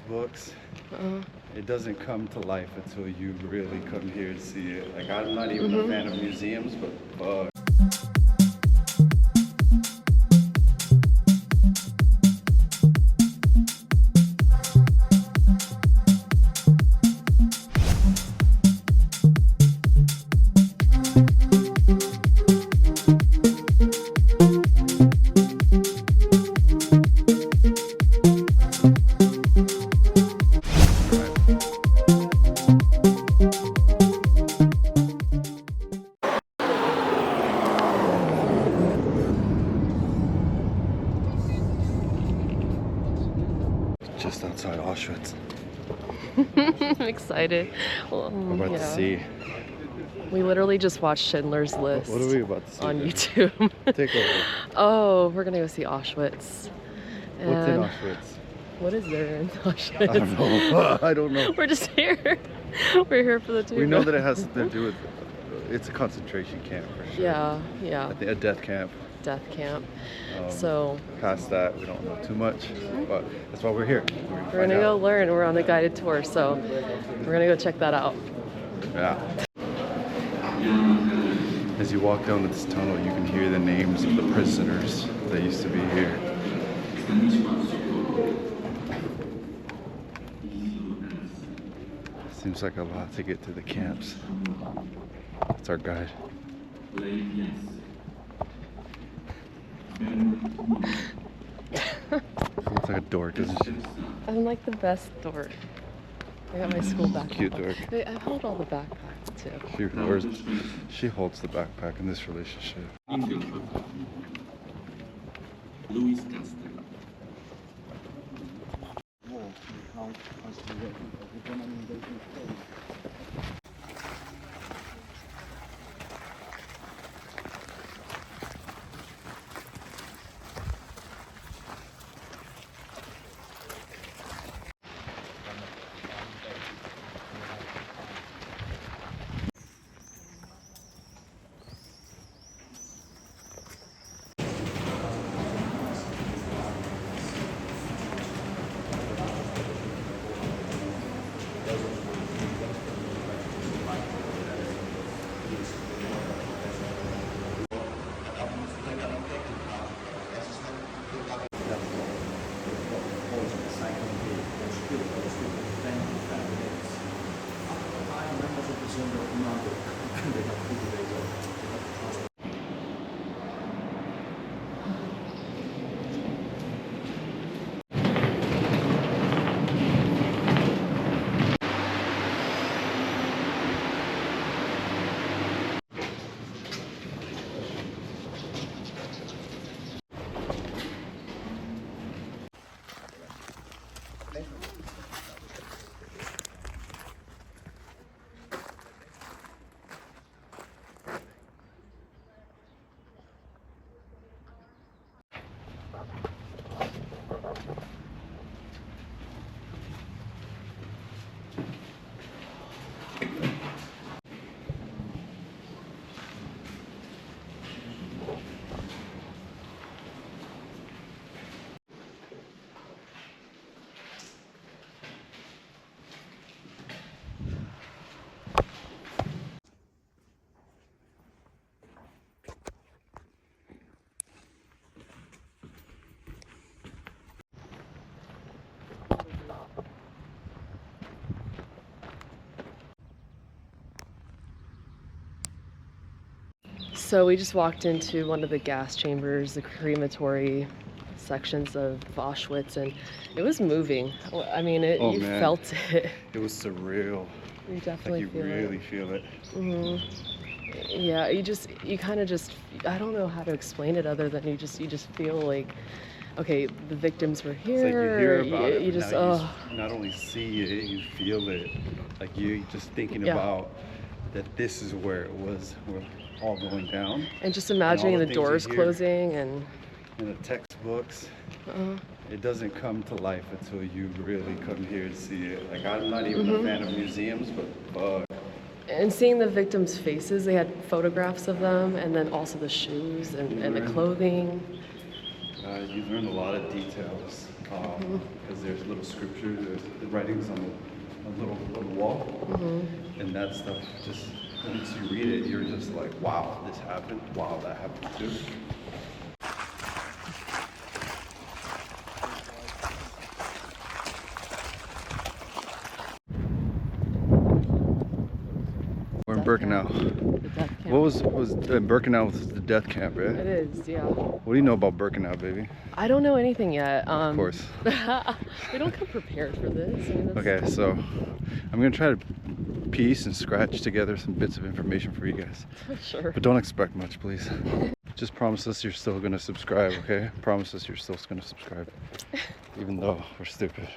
textbooks. It doesn't come to life until you really come here to see it. Like, I'm not even a fan of museums, but fuck. Just outside Auschwitz. I'm excited. I'm about to see. We literally just watched Schindler's List. What are we about to see on there? YouTube? Take over. Oh, we're gonna go see Auschwitz. What's in And Auschwitz? what is there in Auschwitz? I don't know. I don't know. We're just here. We're here for the tour. We know that it has something to do with. It's a concentration camp for sure. Yeah, yeah. I think a death camp. Death camp. Um, So Past that, we don't know too much, but that's why we're here. we're gonna go learn. We're on a guided tour, so we're gonna go check that out. Yeah. As you walk down this tunnel, you can hear the names of the prisoners that used to be here. Seems like a lot to get to the camps. That's our guide. Looks like a dork, doesn't she? I'm like the best dork. I got my school backpack. Cute dork. Wait, I hold all the backpacks too. She holds the backpack in this relationship. Louis Castell. So we just walked into one of the gas chambers, the crematory sections of Auschwitz, and it was moving. I mean, you man. felt it. It was surreal. You definitely Like you feel really feel it. Yeah, you kind of just, I don't know how to explain it other than you just feel like, okay, the victims were here. It's like you hear about it, you but just, now you not only see it, you feel it. Like you just thinking about that this is where it was, where all going down. And just imagining the things you doors hear closing and in the textbooks. It doesn't come to life until you really come here to see it. Like, I'm not even a fan of museums, but fuck. And seeing the victims' faces, they had photographs of them, and then also the shoes and the clothing. You learn a lot of details. because there's little scripture, there's the writings on the wall, and that stuff just, once you read it, you're just like, wow, this happened, wow, that happened too. We're in Birkenau. The death camp. What was Birkenau was the death camp, right? It is, yeah. What do you know about Birkenau, baby? I don't know anything yet. Of course. We don't come prepared for this. I mean, Okay, so I'm gonna try to piece and scratch together some bits of information for you guys. Sure. But don't expect much, please. Just promise us you're still gonna subscribe, okay? Promise us you're still gonna subscribe. Even though we're stupid.